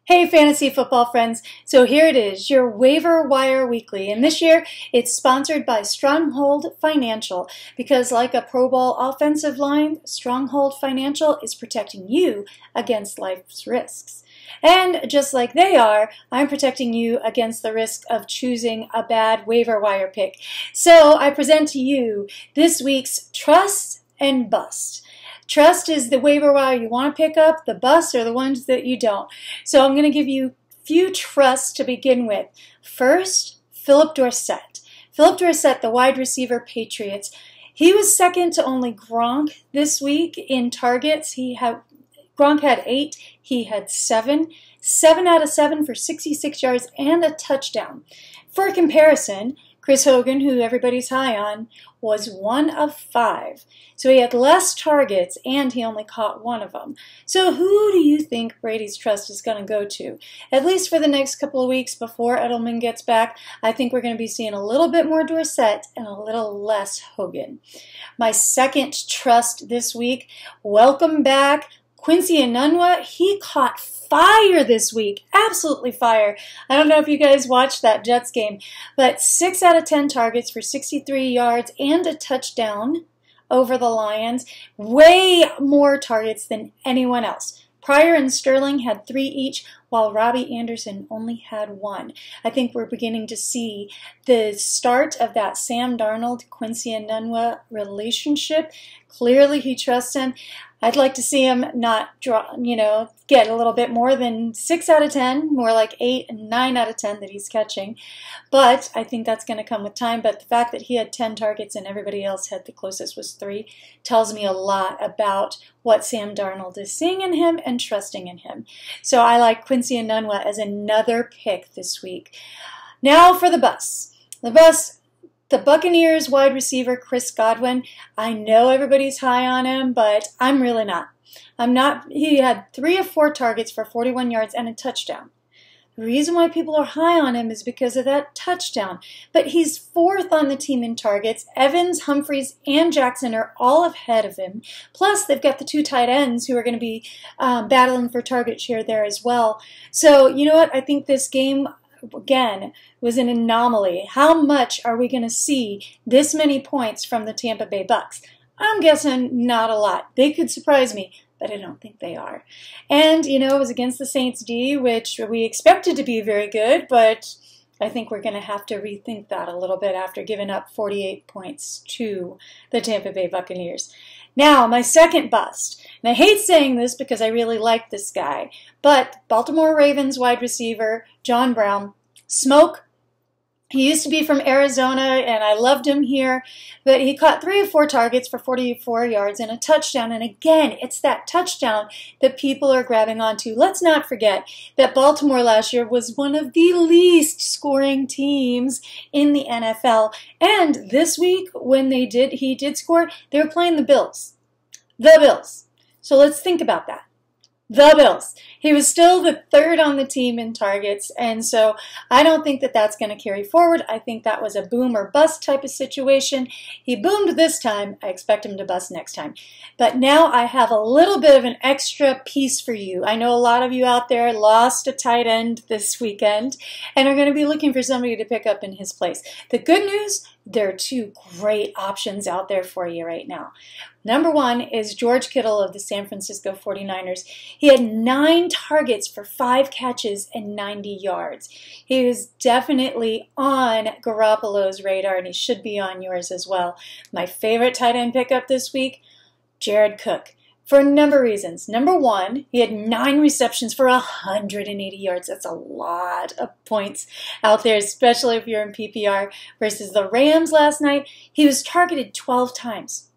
Hey Fantasy Football friends, so here it is, your Waiver Wire Weekly, and this year it's sponsored by Stronghold Financial because like a Pro Bowl offensive line, Stronghold Financial is protecting you against life's risks. And just like they are, I'm protecting you against the risk of choosing a bad waiver wire pick. So I present to you this week's Trust and Bust. Trust is the waiver wire you want to pick up, the busts are the ones that you don't. So I'm going to give you a few trusts to begin with. First, Phillip Dorsett. Phillip Dorsett, the wide receiver Patriots. He was second to only Gronk this week in targets. Gronk had 8, he had 7. 7 out of 7 for 66 yards and a touchdown. For comparison, Chris Hogan, who everybody's high on, was 1 of 5. So he had less targets and he only caught 1 of them. So who do you think Brady's trust is going to go to? At least for the next couple of weeks before Edelman gets back, I think we're going to be seeing a little bit more Dorsett and a little less Hogan. My second trust this week, welcome back, Quincy Enunwa. He caught fire this week, absolutely fire. I don't know if you guys watched that Jets game, but 6 out of 10 targets for 63 yards and a touchdown over the Lions. Way more targets than anyone else. Pryor and Sterling had 3 each, while Robbie Anderson only had 1. I think we're beginning to see the start of that Sam Darnold-Quincy Enunwa relationship. Clearly he trusts him. I'd like to see him not get a little bit more than 6 out of 10, more like 8 and 9 out of 10 that he's catching. But I think that's going to come with time. But the fact that he had 10 targets and everybody else had the closest was 3 tells me a lot about what Sam Darnold is seeing in him and trusting in him. So I like Quincy Enunwa as another pick this week. Now for the bus. The Buccaneers wide receiver Chris Godwin, I know everybody's high on him, but I'm really not. He had 3 of 4 targets for 41 yards and a touchdown. The reason why people are high on him is because of that touchdown. But he's 4th on the team in targets. Evans, Humphries, and Jackson are all ahead of him. Plus, they've got the 2 tight ends who are going to be battling for target share there as well. So, you know what? I think this game, again, was an anomaly. How much are we going to see this many points from the Tampa Bay Bucks? I'm guessing not a lot. They could surprise me, but I don't think they are. And, it was against the Saints D, which we expected to be very good, but I think we're going to have to rethink that a little bit after giving up 48 points to the Tampa Bay Buccaneers. Now, my second bust, and I hate saying this because I really like this guy, but Baltimore Ravens wide receiver John Brown, smoke. He used to be from Arizona, and I loved him here, but he caught 3 of 4 targets for 44 yards and a touchdown, and again, it's that touchdown that people are grabbing onto. Let's not forget that Baltimore last year was one of the least scoring teams in the NFL, and this week, when he did score, they were playing the Bills. The Bills. So let's think about that. The Bills. He was still the 3rd on the team in targets, and so I don't think that that's going to carry forward. I think that was a boom or bust type of situation. He boomed this time. I expect him to bust next time. But now I have a little bit of an extra piece for you. I know a lot of you out there lost a tight end this weekend and are going to be looking for somebody to pick up in his place. The good news, there are 2 great options out there for you right now. Number 1 is George Kittle of the San Francisco 49ers. He had 9 targets for 5 catches and 90 yards. He was definitely on Garoppolo's radar, and he should be on yours as well. My favorite tight end pickup this week, Jared Cook, for a number of reasons. Number 1, he had 9 receptions for 180 yards. That's a lot of points out there, especially if you're in PPR. Versus the Rams last night, he was targeted 12 times.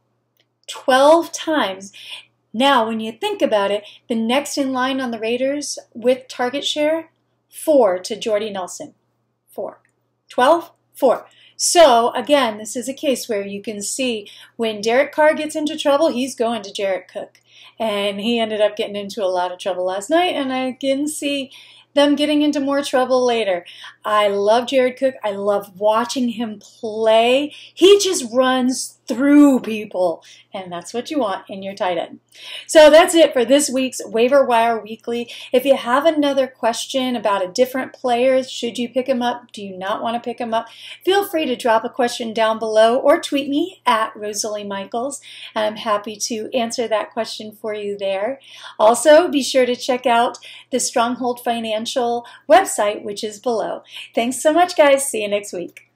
12 times. Now, when you think about it, the next in line on the Raiders with target share, 4 to Jordy Nelson. 4. 12, 4. So, again, this is a case where you can see when Derek Carr gets into trouble, he's going to Jared Cook. And he ended up getting into a lot of trouble last night, and I can see them getting into more trouble later. I love Jared Cook. I love watching him play. He just runs through people, and that's what you want in your tight end. So that's it for this week's Waiver Wire Weekly. If you have another question about a different player, should you pick him up? Do you not want to pick him up? Feel free to drop a question down below or tweet me at Rosalie Michaels, and I'm happy to answer that question for you there. Also, be sure to check out the Stronghold Financial website, which is below. Thanks so much, guys. See you next week.